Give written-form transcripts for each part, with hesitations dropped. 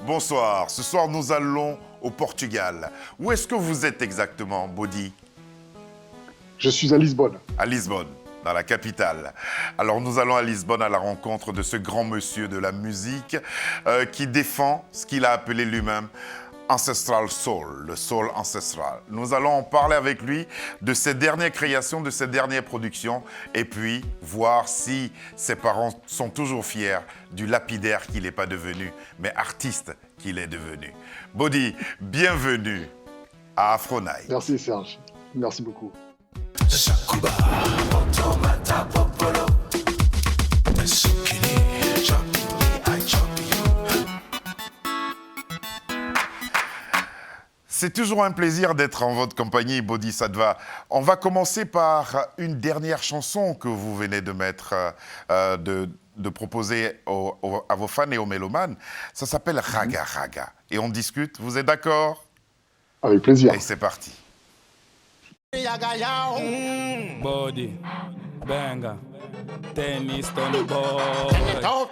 Bonsoir, ce soir nous allons au Portugal. Où est-ce que vous êtes exactement, Bodi? Je suis à Lisbonne. À Lisbonne, dans la capitale. Alors nous allons à Lisbonne à la rencontre de ce grand monsieur de la musique qui défend ce qu'il a appelé lui-même Ancestral Soul, le soul ancestral. Nous allons en parler avec lui de ses dernières créations, de ses dernières productions, et puis voir si ses parents sont toujours fiers du lapidaire qu'il n'est pas devenu, mais artiste qu'il est devenu. Bodi, bienvenue à Afro-Night. Merci Serge, merci beaucoup. C'est toujours un plaisir d'être en votre compagnie, Bodhisattva. On va commencer par une dernière chanson que vous venez de mettre, de proposer à vos fans et aux mélomanes. Ça s'appelle Raga Raga. Et on discute. Vous êtes d'accord? Avec plaisir. Et c'est parti. Body, benga, tennis, Tony Boy.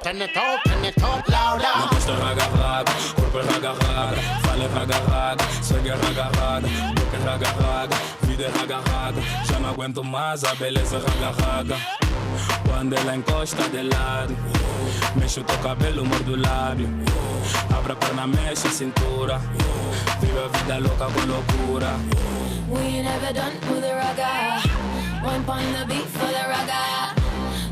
Turn it up louder. Me gusta raga raga, corpo raga raga, fale raga raga, segue raga raga, porque raga raga, vida raga raga. Já não aguento mais a beleza raga raga. Quando ela encosta de lado, mexe o teu cabelo, mordo o lábio. Abre a perna, mexe a cintura. Vive a vida louca com loucura. We ain't ever done with the raga. One pon the beat for the raga.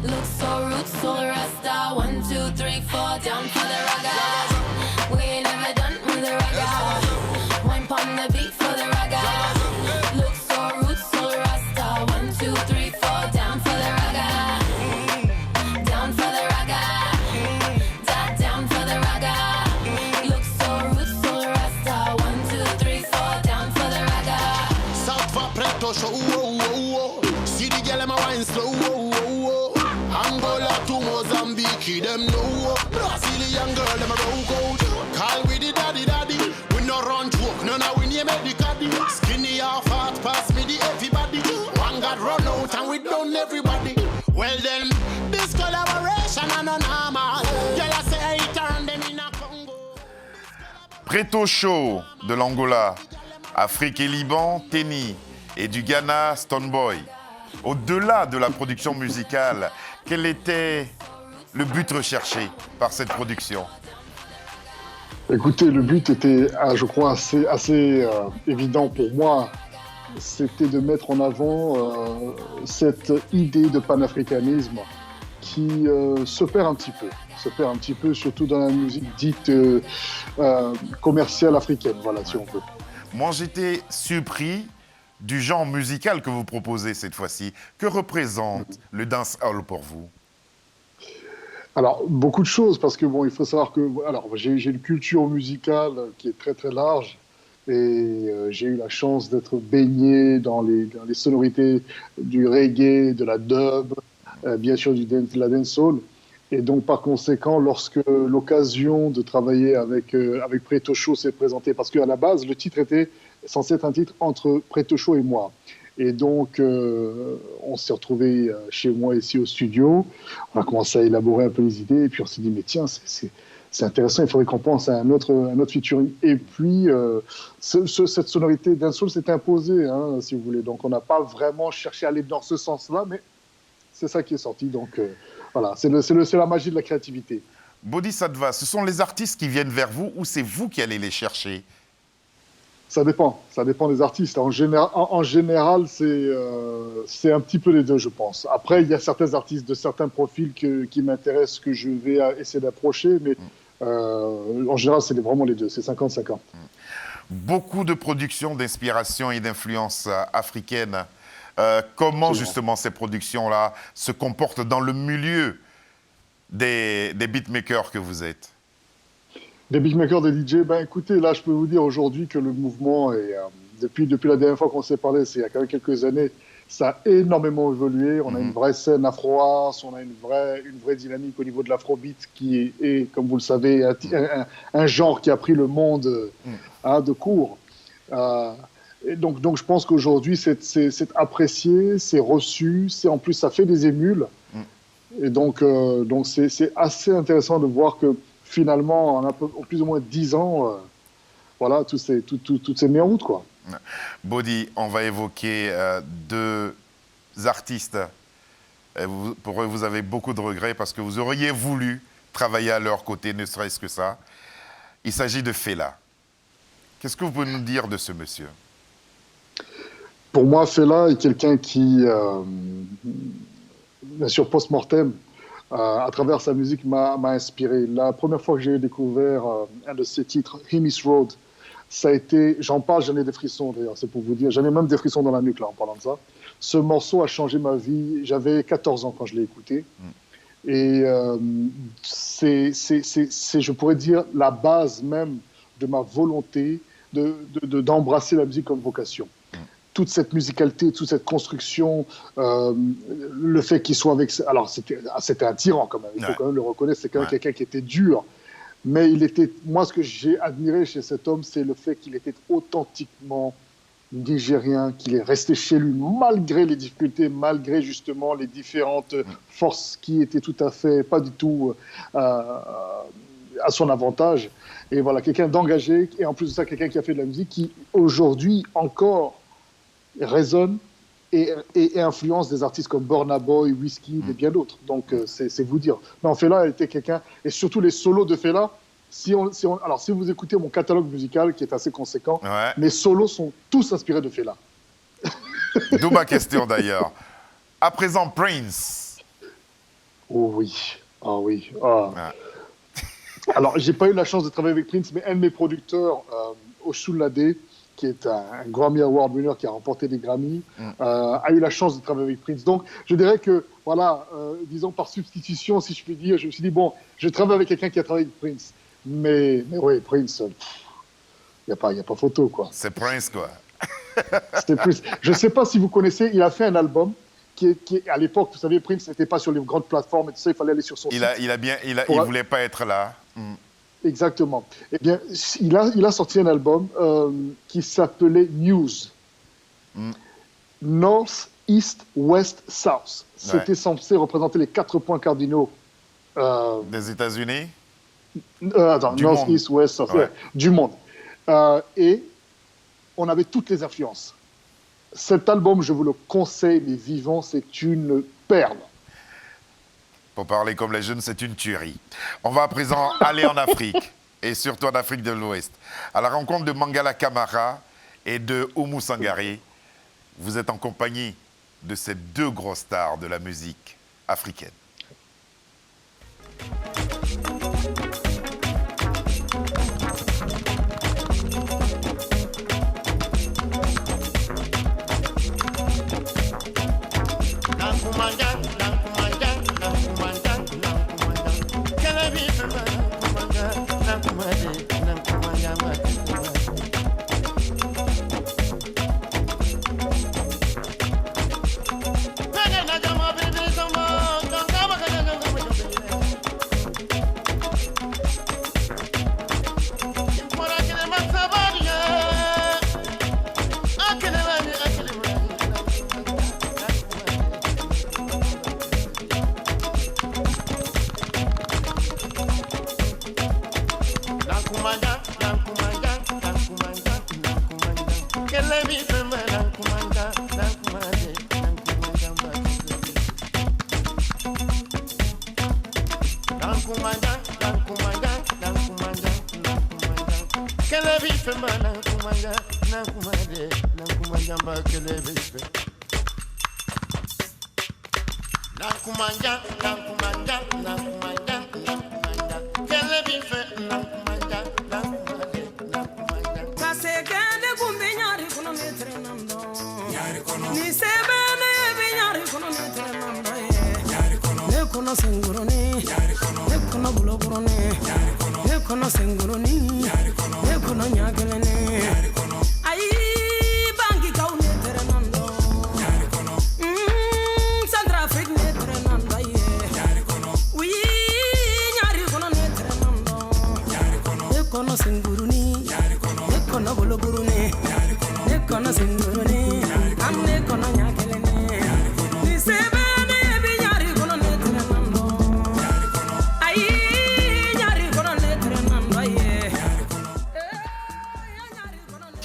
Look so rude, so rasta. 1, 2, 3, 4, down for the raga. We ain't ever done with the raga. One pon the beat for the raga. Look so rude, so rasta. 1, 2, 3, 4, down for the raga. Down for the raga. Down for the raga. Look so rude, so rasta. 1, 2, 3, 4, down for the raga. South for Preto show. See the girl in my wine slow. Angola to Mozambique, them know. Brazilian girl, them a roll out. Call with the daddy. We no run joke, no we name it the caddy. Skinny or fat, pass me the everybody. One got run out and we done everybody. Well then, this collaboration and a normal. Girl I say I turn them in a Congo. Preto Show de l'Angola, Afrique et Liban, Tenny, et du Ghana, Stoneboy. Au-delà de la production musicale, quel était le but recherché par cette production? Écoutez, le but était, je crois, assez évident pour moi. C'était de mettre en avant cette idée de panafricanisme qui se perd un petit peu, surtout dans la musique dite commerciale africaine, voilà, si on veut. Moi, j'étais surpris du genre musical que vous proposez cette fois-ci. Que représente le dancehall pour vous? Alors, beaucoup de choses, parce que bon, il faut savoir que j'ai une culture musicale qui est très très large et j'ai eu la chance d'être baigné dans les sonorités du reggae, de la dub, bien sûr de la dancehall. Et donc, par conséquent, lorsque l'occasion de travailler avec Preto Show s'est présentée, parce qu'à la base, le titre était censé être un titre entre Preto Show et moi. Et donc, on s'est retrouvés chez moi ici au studio. On a commencé à élaborer un peu les idées. Et puis, on s'est dit, mais tiens, c'est intéressant, il faudrait qu'on pense à un autre featuring. Et puis, cette sonorité d'un soul s'est imposée, hein, si vous voulez. Donc, on n'a pas vraiment cherché à aller dans ce sens-là, mais c'est ça qui est sorti. Donc, voilà, c'est la magie de la créativité. Bodhisattva, ce sont les artistes qui viennent vers vous ou c'est vous qui allez les chercher? Ça dépend des artistes. En général, c'est un petit peu les deux, je pense. Après, il y a certains artistes de certains profils qui m'intéressent, que je vais essayer d'approcher, mais en général, c'est vraiment les deux, c'est 50-50. Beaucoup de productions d'inspiration et d'influence africaine. Comment justement ces productions-là se comportent dans le milieu des beatmakers que vous êtes? Des beatmakers, des DJ, ben écoutez, là je peux vous dire aujourd'hui que le mouvement, est, depuis la dernière fois qu'on s'est parlé, c'est il y a quand même quelques années, ça a énormément évolué. On a une vraie scène afro-house, on a une vraie dynamique au niveau de l'afrobeat qui est, comme vous le savez, un genre qui a pris le monde de court. Et donc je pense qu'aujourd'hui c'est apprécié, c'est reçu, en plus ça fait des émules. Et donc c'est assez intéressant de voir que finalement, en plus ou moins 10 ans, voilà, toutes ces mis en route, quoi. Body, on va évoquer deux artistes. Pour eux, vous avez beaucoup de regrets parce que vous auriez voulu travailler à leur côté, ne serait-ce que ça. Il s'agit de Fela. Qu'est-ce que vous pouvez nous dire de ce monsieur? Pour moi, Fela est quelqu'un qui, bien sûr, post-mortem, à travers sa musique, m'a inspiré. La première fois que j'ai découvert un de ses titres, Hemis Road, ça a été, j'en parle, j'en ai des frissons d'ailleurs, c'est pour vous dire, j'en ai même des frissons dans la nuque là en parlant de ça. Ce morceau a changé ma vie, j'avais 14 ans quand je l'ai écouté. Et c'est, je pourrais dire, la base même de ma volonté d'embrasser la musique comme vocation. Toute cette musicalité, toute cette construction, le fait qu'il soit avec... Alors, c'était un tyran quand même, il faut quand même le reconnaître, c'est quand même quelqu'un qui était dur. Mais moi, ce que j'ai admiré chez cet homme, c'est le fait qu'il était authentiquement nigérien, qu'il est resté chez lui malgré les difficultés, malgré justement les différentes forces qui étaient tout à fait, pas du tout à son avantage. Et voilà, quelqu'un d'engagé, et en plus de ça, quelqu'un qui a fait de la musique, qui aujourd'hui encore résonne et influence des artistes comme Burna Boy, Wizkid et bien d'autres. Donc, c'est vous dire. Non, Fela était quelqu'un, et surtout les solos de Fela, alors, si vous écoutez mon catalogue musical, qui est assez conséquent, mes solos sont tous inspirés de Fela. D'où ma question d'ailleurs. À présent, Prince. Oh oui, ah oui. Alors, j'ai pas eu la chance de travailler avec Prince, mais un de mes producteurs, Oshunlade, qui est un Grammy Award winner qui a remporté des Grammys, a eu la chance de travailler avec Prince. Donc, je dirais que, voilà, disons par substitution, si je puis dire, je me suis dit, bon, je travaille avec quelqu'un qui a travaillé avec Prince. Mais oui, Prince, il n'y a pas photo, quoi. C'est Prince, quoi. C'était Prince. Je ne sais pas si vous connaissez, il a fait un album qui à l'époque, vous savez, Prince n'était pas sur les grandes plateformes et tout ça, il fallait aller sur son site. Il voulait pas être là. Exactement. Eh bien, il a sorti un album qui s'appelait News. North, East, West, South. C'était censé représenter les 4 points cardinaux. Des États-Unis? North, monde. East, West, South. Du monde. Et on avait toutes les influences. Cet album, je vous le conseille, mais vivant, c'est une perle. Pour parler comme les jeunes, c'est une tuerie. On va à présent aller en Afrique, et surtout en Afrique de l'Ouest, à la rencontre de Mangala Camara et de Oumou Sangaré. Vous êtes en compagnie de ces deux grosses stars de la musique africaine.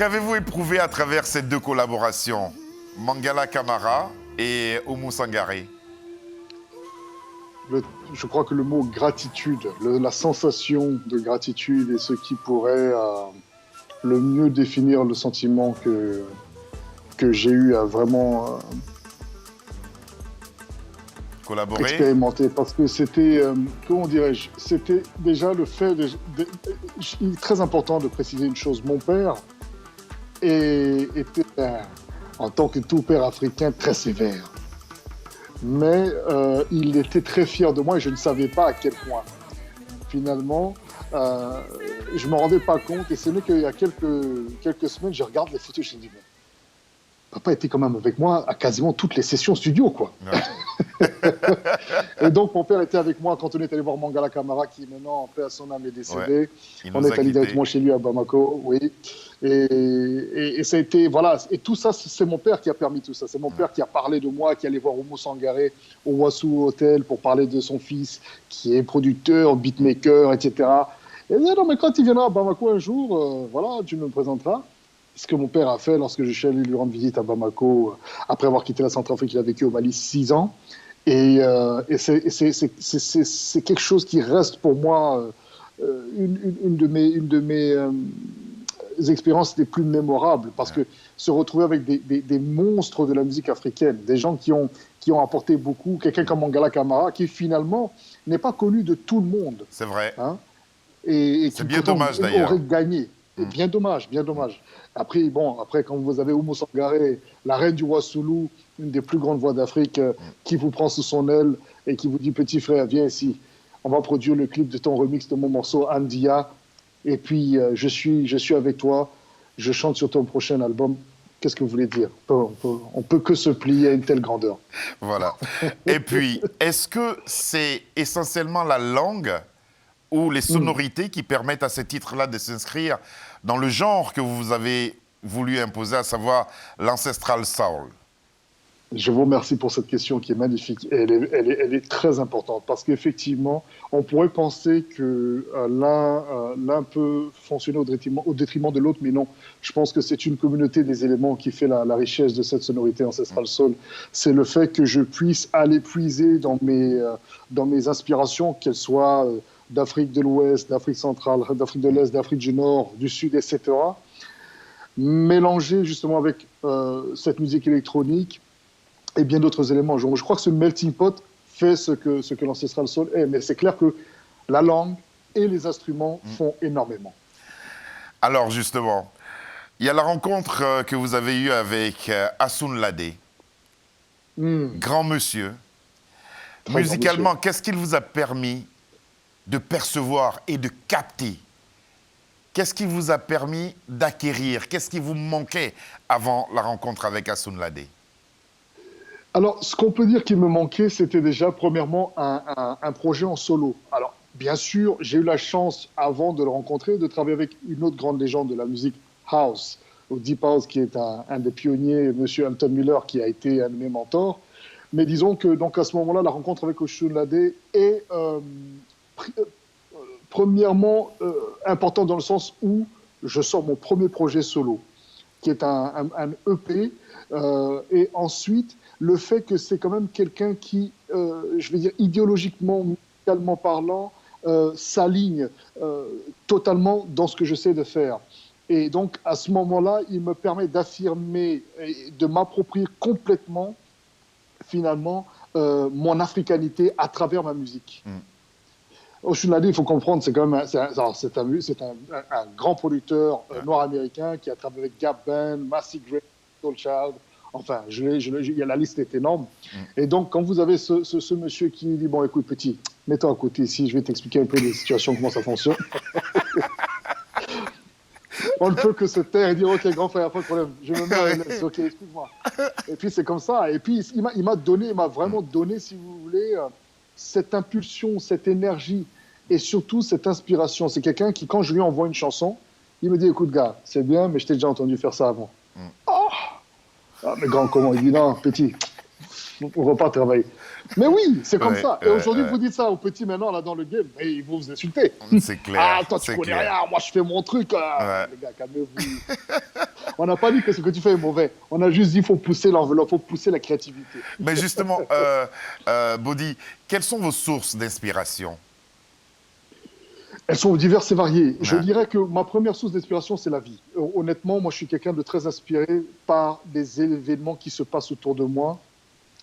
qu'avez-vous éprouvé à travers ces deux collaborations, Mangala Camara et Oumou Sangaré? Je crois que le mot gratitude, la sensation de gratitude est ce qui pourrait le mieux définir le sentiment que j'ai eu à vraiment Collaborer? expérimenter. Parce que c'était, comment dirais-je, c'était déjà le fait, il est très important de préciser une chose, mon père était, en tant que tout père africain, très sévère. Mais il était très fier de moi et je ne savais pas à quel point. Finalement, je ne me rendais pas compte et c'est vrai qu'il y a quelques semaines, je regarde les photos et je me dis, mais papa était quand même avec moi à quasiment toutes les sessions studio, quoi. Ouais. Et donc, mon père était avec moi quand on est allé voir Mangala Camara, qui maintenant, en paix à son âme, est décédé. Ouais. On est allé directement chez lui à Bamako, oui. Et ça a été, voilà. Et tout ça, c'est mon père qui a permis tout ça. C'est mon père qui a parlé de moi, qui allait voir Oumou Sangaré au Wassou Hotel pour parler de son fils, qui est producteur, beatmaker, etc. Et il dit, non, mais quand il viendra à Bamako un jour, voilà, tu me présenteras. Ce que mon père a fait lorsque je suis allé lui rendre visite à Bamako, après avoir quitté la Centrafrique, il a vécu au Mali 6 ans. Et c'est quelque chose qui reste pour moi une de mes expériences les plus mémorables. Parce que se retrouver avec des monstres de la musique africaine, des gens qui ont apporté beaucoup, quelqu'un comme Mangala Camara, qui finalement n'est pas connu de tout le monde. C'est vrai. Hein, et c'est bien dommage d'ailleurs. Aurait gagné. Et bien dommage, bien dommage. Après, quand vous avez Oumou Sangaré, la reine du Wassoulou, une des plus grandes voix d'Afrique, qui vous prend sous son aile et qui vous dit, petit frère, viens ici, on va produire le clip de ton remix de mon morceau Andia, et puis je suis avec toi, je chante sur ton prochain album. Qu'est-ce que vous voulez dire? On peut que se plier à une telle grandeur. Voilà. Et puis, est-ce que c'est essentiellement la langue ou les sonorités qui permettent à ces titres-là de s'inscrire dans le genre que vous avez voulu imposer, à savoir l'ancestral soul? Je vous remercie pour cette question qui est magnifique. Et elle est très importante parce qu'effectivement, on pourrait penser que l'un peut fonctionner au détriment de l'autre, mais non. Je pense que c'est une communauté des éléments qui fait la richesse de cette sonorité ancestral soul. C'est le fait que je puisse aller puiser dans mes inspirations, qu'elles soient d'Afrique de l'Ouest, d'Afrique centrale, d'Afrique de l'Est, d'Afrique du Nord, du Sud, etc. Mélanger justement avec cette musique électronique et bien d'autres éléments. Je crois que ce melting pot fait ce que l'ancestral soul est, mais c'est clair que la langue et les instruments font énormément. Alors justement, il y a la rencontre que vous avez eue avec Assoun Ladé, grand monsieur. Très musicalement, grand monsieur. Qu'est-ce qu'il vous a permis de percevoir et de capter? Qu'est-ce qui vous a permis d'acquérir? Qu'est-ce qui vous manquait avant la rencontre avec Assoun Ladé? Alors, ce qu'on peut dire qui me manquait, c'était déjà, premièrement, un projet en solo. Alors, bien sûr, j'ai eu la chance, avant de le rencontrer, de travailler avec une autre grande légende de la musique house, ou Deep House, qui est un des pionniers, M. Alton Miller, qui a été un de mes mentors. Mais disons que, donc, à ce moment-là, la rencontre avec Assoun Ladé est, premièrement, importante dans le sens où je sors mon premier projet solo, qui est un EP, et ensuite, le fait que c'est quand même quelqu'un qui, je vais dire, idéologiquement, musicalement parlant, s'aligne totalement dans ce que je sais de faire. Et donc, à ce moment-là, il me permet d'affirmer, de m'approprier complètement, finalement, mon africanité à travers ma musique. Assoun Ladé, il faut comprendre, c'est quand même un grand producteur noir américain qui a travaillé avec Gap Band, Massey Gray, Soul Child. Enfin, la liste est énorme. Et donc, quand vous avez ce monsieur qui dit, bon, écoute, petit, mets-toi à côté ici, je vais t'expliquer un peu les situations, comment ça fonctionne. On ne peut que se taire et dire, OK, grand frère, pas de problème, je me mets à l'aise, OK, excuse-moi. Et puis, c'est comme ça. Et puis, il m'a vraiment donné, si vous voulez, cette impulsion, cette énergie et surtout cette inspiration. C'est quelqu'un qui, quand je lui envoie une chanson, il me dit, écoute, gars, c'est bien, mais je t'ai déjà entendu faire ça avant. Ah, mais grand, comment? Il dit, non, petit, on repart travailler. Mais oui, c'est comme ça. Et aujourd'hui, ouais. vous dites ça aux petits maintenant, là, dans le game, et ils vont vous insulter. C'est clair. Ah, toi, tu c'est connais clair. rien, moi, je fais mon truc. Ouais. Les gars, calmez-vous. On n'a pas dit que ce que tu fais est mauvais. On a juste dit qu'il faut pousser l'enveloppe, il faut pousser la créativité. Mais justement, Body, quelles sont vos sources d'inspiration? Elles sont diverses et variées. Je Ouais. dirais que ma première source d'inspiration, c'est la vie. Honnêtement, moi, je suis quelqu'un de très inspiré par des événements qui se passent autour de moi,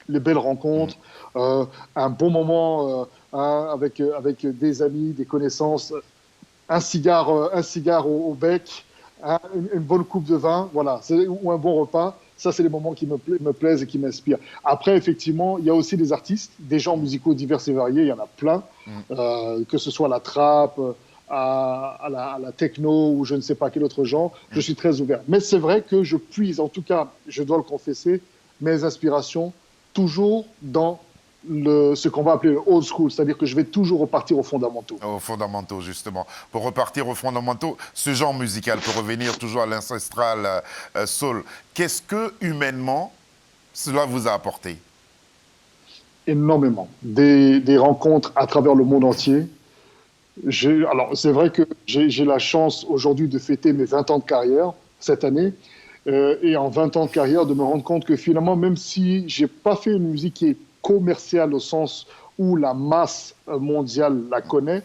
les belles rencontres, un bon moment avec des amis, des connaissances, un cigare au bec, une bonne coupe de vin, voilà, ou un bon repas. Ça, c'est les moments qui me plaisent et qui m'inspirent. Après, effectivement, il y a aussi des artistes, des genres musicaux divers et variés, il y en a plein, que ce soit la trap, à la techno ou je ne sais pas quel autre genre, je suis très ouvert. Mais c'est vrai que je puise, en tout cas, je dois le confesser, mes inspirations toujours dans ce qu'on va appeler le old school, c'est-à-dire que je vais toujours repartir aux fondamentaux. Aux fondamentaux, justement. Pour repartir aux fondamentaux, ce genre musical, pour revenir toujours à l'ancestral soul, qu'est-ce que, humainement, cela vous a apporté? Énormément. Des rencontres à travers le monde entier. Alors, c'est vrai que j'ai la chance aujourd'hui de fêter mes 20 ans de carrière cette année. Et en 20 ans de carrière, de me rendre compte que finalement, même si je n'ai pas fait une musique qui est commerciale au sens où la masse mondiale la connaît,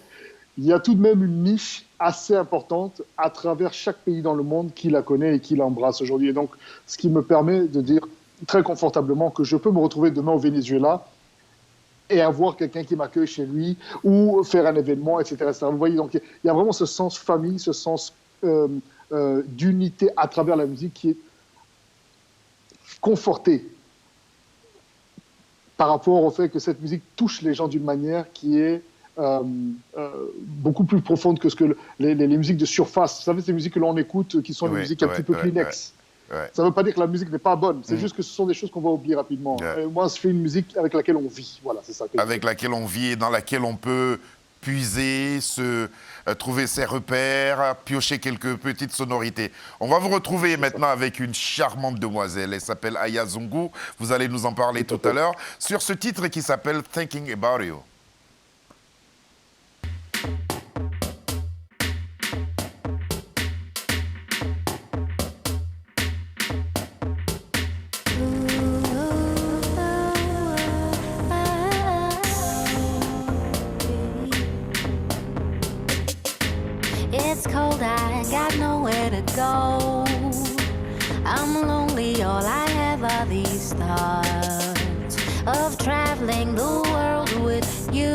il y a tout de même une niche assez importante à travers chaque pays dans le monde qui la connaît et qui l'embrasse aujourd'hui. Et donc, ce qui me permet de dire très confortablement que je peux me retrouver demain au Venezuela et avoir quelqu'un qui m'accueille chez lui ou faire un événement, etc. etc. Vous voyez, donc il y a vraiment ce sens famille, ce sens d'unité à travers la musique qui est conforté par rapport au fait que cette musique touche les gens d'une manière qui est beaucoup plus profonde que ce que les musiques de surface. Vous savez, ces musiques que l'on écoute, qui sont des musiques un petit peu Kleenex. Ouais. Ça ne veut pas dire que la musique n'est pas bonne, c'est juste que ce sont des choses qu'on va oublier rapidement. Ouais. Moi, je fais une musique avec laquelle on vit. Voilà, c'est ça. Avec laquelle on vit et dans laquelle on peut puiser, trouver ses repères, piocher quelques petites sonorités. On va vous retrouver maintenant avec une charmante demoiselle. Elle s'appelle Aya Zungu. Vous allez nous en parler tout à l'heure sur ce titre qui s'appelle Thinking About You. It's cold, I got nowhere to go. I'm lonely, all I have are these thoughts of traveling the world with you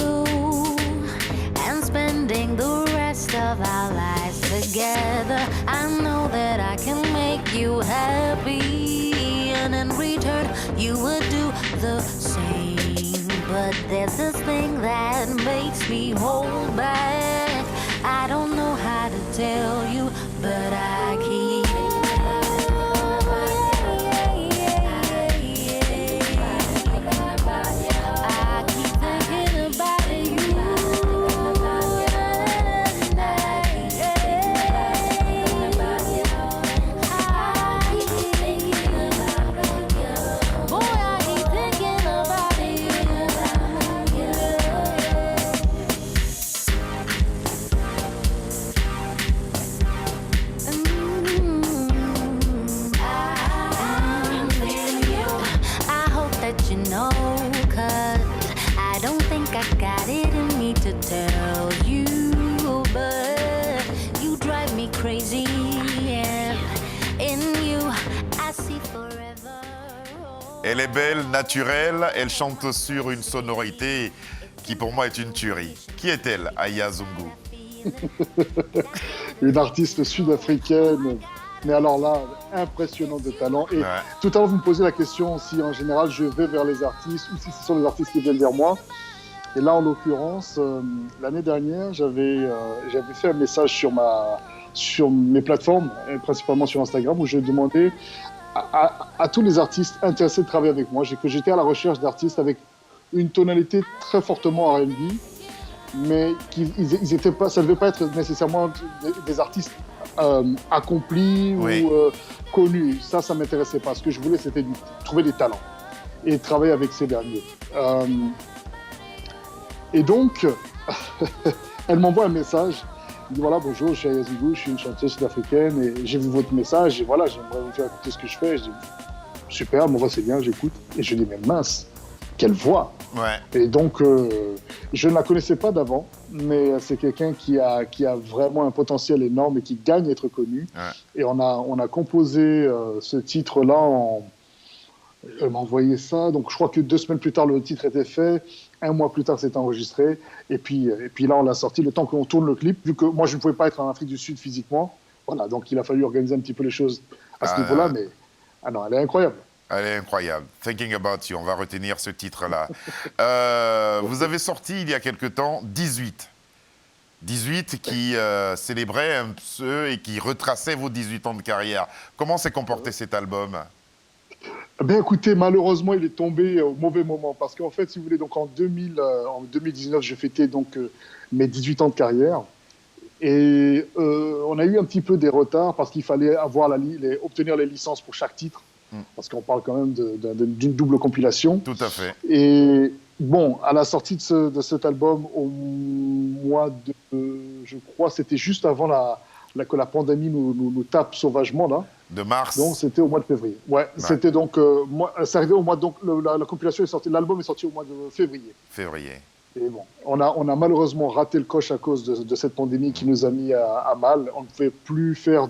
and spending the rest of our lives together. I know that I can make you happy, and in return you would do the same. But there's this thing that makes me hold back. I don't know how to tell you, but I keep thinking about you. Boy, I keep thinking about you. I hope that you know, 'cause I don't think I got it in me to tell you, but you drive me crazy, and in you I see forever. Elle est belle, naturelle, elle chante sur une sonorité qui pour moi est une tuerie. Qui est-elle, Aya Zungu? Une artiste sud-africaine, mais alors là, impressionnante de talent. Et Ouais. tout à l'heure, vous me posez la question si en général je vais vers les artistes ou si ce sont les artistes qui viennent vers moi. Et là, en l'occurrence, l'année dernière, j'avais fait un message sur mes plateformes, et principalement sur Instagram, où je demandais à tous les artistes intéressés de travailler avec moi, que j'étais à la recherche d'artistes avec une tonalité très fortement R&B, mais ils étaient pas, ça ne devait pas être nécessairement des artistes accomplis Oui. ou connus. Ça ne m'intéressait pas. Ce que je voulais, c'était trouver des talents. et travailler avec ces derniers. Et donc, elle m'envoie un message. Elle dit voilà, bonjour, je suis Aya Zigou, je suis une chanteuse sud-africaine et j'ai vu votre message et voilà, j'aimerais vous faire écouter ce que je fais. Je dis super, mon voix c'est bien, j'écoute. Et je dis mais mince, quelle voix! Ouais. Et donc, je ne la connaissais pas d'avant, mais c'est quelqu'un qui a vraiment un potentiel énorme et qui gagne à être connu. Ouais. Et on a composé ce titre-là elle m'a envoyé ça, donc je crois que 2 semaines plus tard, le titre était fait. 1 mois plus tard, c'était enregistré. Et puis là, on l'a sorti le temps qu'on tourne le clip, vu que moi, je ne pouvais pas être en Afrique du Sud physiquement. Voilà, donc il a fallu organiser un petit peu les choses à ce niveau-là. Mais non, elle est incroyable. Elle est incroyable. Thinking About You, on va retenir ce titre-là. Vous avez sorti, il y a quelque temps, 18. 18 qui célébrait un peu et qui retraçait vos 18 ans de carrière. Comment s'est comporté cet album ? Ben écoutez, malheureusement, il est tombé au mauvais moment parce qu'en fait, si vous voulez, donc en 2019, je fêtais donc mes 18 ans de carrière et on a eu un petit peu des retards parce qu'il fallait obtenir les licences pour chaque titre parce qu'on parle quand même d'une double compilation. Tout à fait. Et bon, à la sortie de cet album, au mois de, je crois, c'était juste avant que la pandémie nous tape sauvagement là. De mars. Donc c'était au mois de février. Ouais. C'était donc c'est arrivé au mois donc la compilation est sortie, l'album est sorti au mois de février. Février. Et bon, on a malheureusement raté le coche à cause de cette pandémie qui nous a mis à mal. On ne pouvait plus faire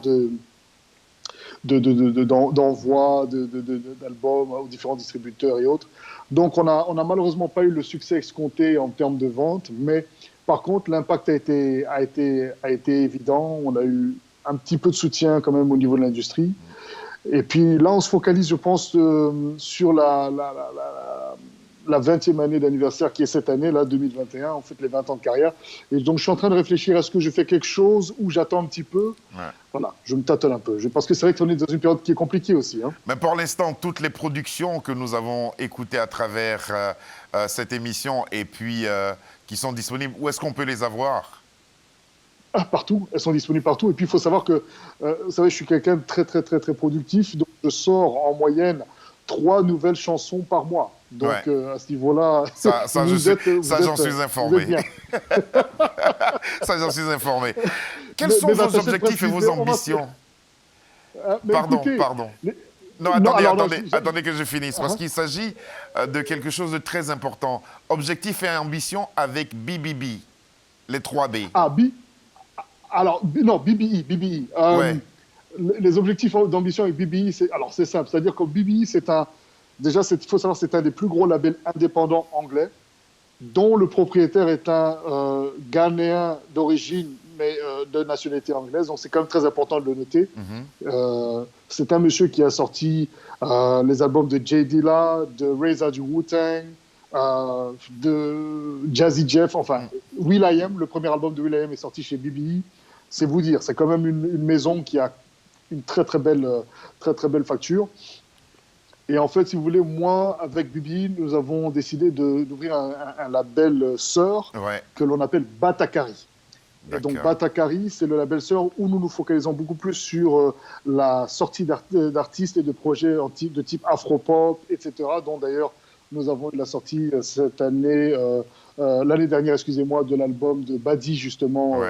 d'envoi d'albums aux différents distributeurs et autres. Donc on a malheureusement pas eu le succès escompté en termes de vente, mais par contre l'impact a été évident. On a eu un petit peu de soutien quand même au niveau de l'industrie. Et puis là, on se focalise, je pense, sur la 20e année d'anniversaire qui est cette année, là, 2021, en fait, les 20 ans de carrière. Et donc, je suis en train de réfléchir, est-ce que je fais quelque chose ou j'attends un petit peu ? Ouais. Voilà, je me tâtonne un peu. Parce que c'est vrai qu'on est dans une période qui est compliquée aussi. Hein. Mais pour l'instant, toutes les productions que nous avons écoutées à travers cette émission et puis qui sont disponibles, où est-ce qu'on peut les avoir ? Partout, elles sont disponibles partout. Et puis, il faut savoir que, vous savez, je suis quelqu'un de très, très, très, très productif. Donc, je sors en moyenne 3 nouvelles chansons par mois. Donc, à ce niveau-là, j'en suis informé. Ça, j'en suis informé. Quels sont vos objectifs et vos ambitions ? Pardon. Non, attendez que je finisse, parce qu'il s'agit de quelque chose de très important. Objectifs et ambitions avec BBB, les 3B. Alors, non, BBI. Les objectifs d'ambition avec BBI, c'est simple. C'est-à-dire que BBI, déjà, il faut savoir, c'est un des plus gros labels indépendants anglais, dont le propriétaire est un Ghanéen d'origine, mais de nationalité anglaise. Donc, c'est quand même très important de le noter. C'est un monsieur qui a sorti les albums de J. Dilla, de Reza du Wu-Tang, de Jazzy Jeff, enfin, will.i.am, le premier album de will.i.am est sorti chez BBI. C'est vous dire, c'est quand même une maison qui a une très très belle facture. Et en fait, si vous voulez, moi, avec BBI, nous avons décidé d'ouvrir un label sœur que l'on appelle Batakari. Et donc Batakari, c'est le label sœur où nous nous focalisons beaucoup plus sur la sortie d'artistes et de projets de type afro-pop, etc., dont d'ailleurs nous avons eu la sortie cette année, l'année dernière, excusez-moi, de l'album de Badi, justement,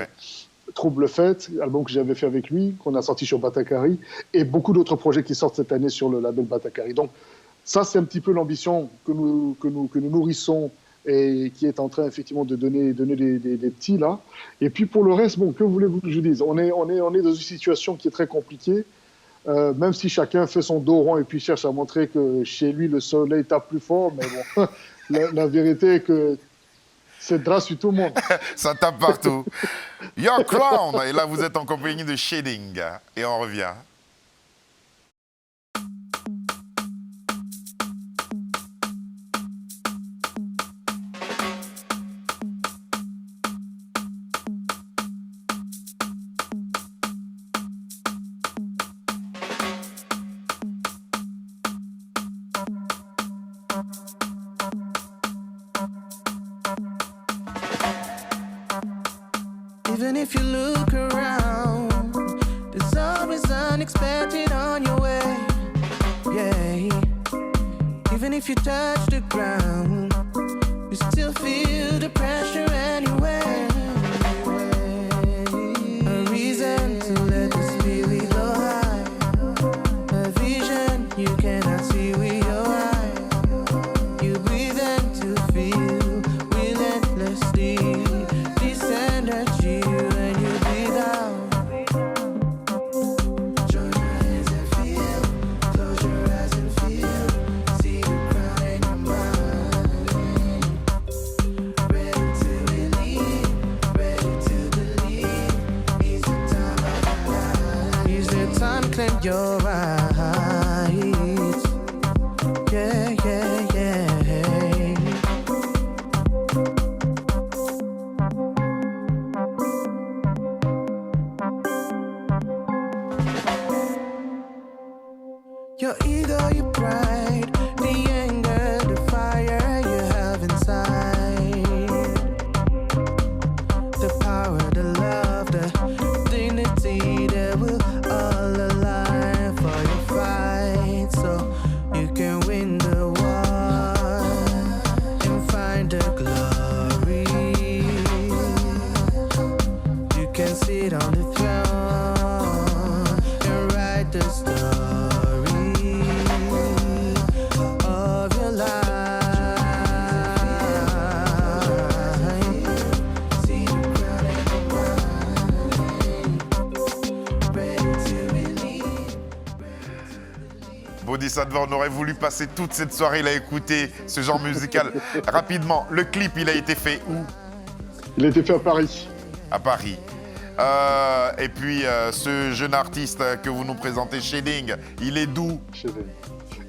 Trouble Fête, album que j'avais fait avec lui, qu'on a sorti sur Batakari, et beaucoup d'autres projets qui sortent cette année sur le label Batakari. Donc ça, c'est un petit peu l'ambition que nous nourrissons et qui est en train effectivement de donner des petits là. Et puis pour le reste, bon, que voulez-vous que je dise ? On est dans une situation qui est très compliquée. Même si chacun fait son dos rond et puis cherche à montrer que chez lui le soleil tape plus fort, mais bon, la vérité est que c'est drap sur tout le monde. Ça tape partout. Your Crown, et là vous êtes en compagnie de Shading, et on revient. Even if you look around, there's always unexpected on your way. Yeah. Even if you touch the ground, you still feel the pressure anyway. A reason to let the spirit go high. A vision you cannot see with your eyes. You breathe in to feel relentlessly this energy when you breathe out. Join your hands and feel. Close your eyes and feel. See the crown in your mind. Ready to believe. Ready to believe. Is the time. Is the time to claim your eyes. Yeah, yeah, yeah. Your ego, your pride, the anger, the fire you have inside. The power, the love, the dignity that will all align for your fight. So you can win the war and find the glory. You can sit on the throne and write the story of your life. See the crown and the mind. Ready to believe. Bodhisattva, on aurait voulu passer toute cette soirée à écouter ce genre musical. Rapidement, le clip, il a été fait où? Il a été fait à Paris. À Paris. Et puis, ce jeune artiste que vous nous présentez, Shading, il est d'où?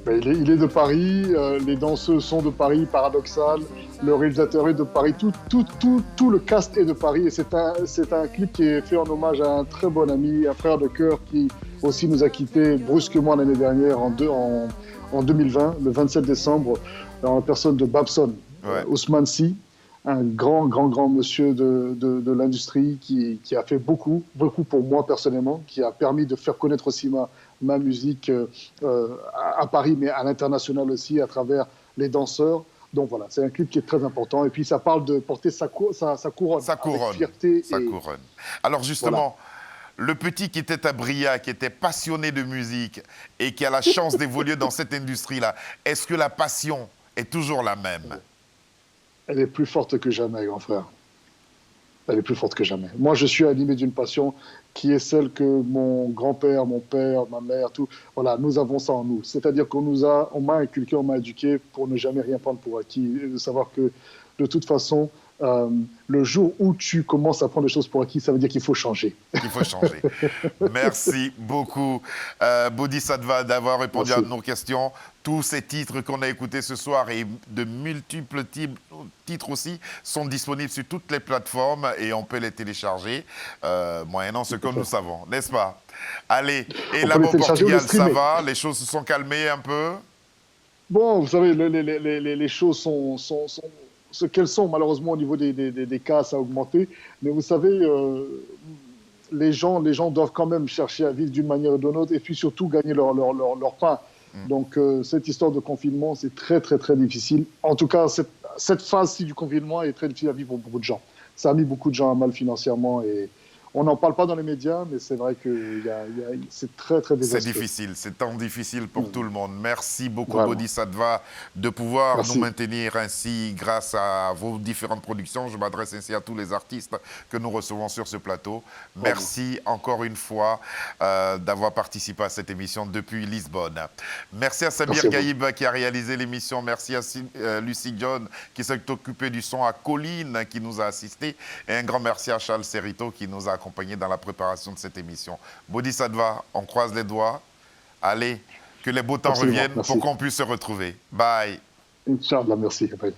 Ben, il est de Paris, les danseuses sont de Paris, Paradoxal, le réalisateur est de Paris, tout le cast est de Paris. Et c'est un clip qui est fait en hommage à un très bon ami, un frère de cœur qui aussi nous a quittés brusquement l'année dernière, en 2020, le 27 décembre, en la personne de Babson, Ouais. Ousmane Sy, un grand monsieur de l'industrie qui a fait beaucoup pour moi personnellement, qui a permis de faire connaître aussi ma musique à Paris, mais à l'international aussi, à travers les danseurs. Donc voilà, c'est un clip qui est très important. Et puis ça parle de porter sa couronne. Sa couronne. Avec fierté. Sa couronne. Alors justement, le petit qui était à Briac, qui était passionné de musique et qui a la chance d'évoluer dans cette industrie-là, est-ce que la passion est toujours la même? Elle est plus forte que jamais, grand frère. Elle est plus forte que jamais. Moi, je suis animé d'une passion qui est celle que mon grand-père, mon père, ma mère, tout, voilà, nous avons ça en nous. C'est-à-dire on m'a inculqué, on m'a éduqué pour ne jamais rien prendre pour acquis, et de savoir que de toute façon, le jour où tu commences à prendre les choses pour acquis, ça veut dire qu'il faut changer. Il faut changer. Merci beaucoup, Bodhisattva, d'avoir répondu à nos questions. Tous ces titres qu'on a écoutés ce soir et de multiples titres aussi sont disponibles sur toutes les plateformes et on peut les télécharger, moyennant ce que nous savons, n'est-ce pas? Allez, et là-bas au Portugal, ça va? Les choses se sont calmées un peu? Bon, vous savez, les choses sont ce qu'elles sont. Malheureusement, au niveau des cas, ça a augmenté. Mais vous savez, les gens doivent quand même chercher à vivre d'une manière ou d'une autre et puis surtout gagner leur pain. Donc, cette histoire de confinement, c'est très, très, très difficile. En tout cas, cette phase-ci du confinement est très difficile à vivre pour beaucoup de gens. Ça a mis beaucoup de gens à mal financièrement et on n'en parle pas dans les médias, mais c'est vrai que c'est très, très désastreux. C'est difficile, c'est tant difficile pour tout le monde. Merci beaucoup, Vraiment. Bodhisattva, de pouvoir Merci. nous maintenir ainsi grâce à vos différentes productions. Je m'adresse ainsi à tous les artistes que nous recevons sur ce plateau. Merci encore une fois d'avoir participé à cette émission depuis Lisbonne. Merci à Samir Gaïb qui a réalisé l'émission. Merci à Lucie John qui s'est occupée du son, à Colline qui nous a assistés. Et un grand merci à Charles Serrito qui nous a accompagnés dans la préparation de cette émission. Bodhisattva, on croise les doigts. Allez, que les beaux temps reviennent pour qu'on puisse se retrouver. Bye. Inch'Allah, merci. Bye.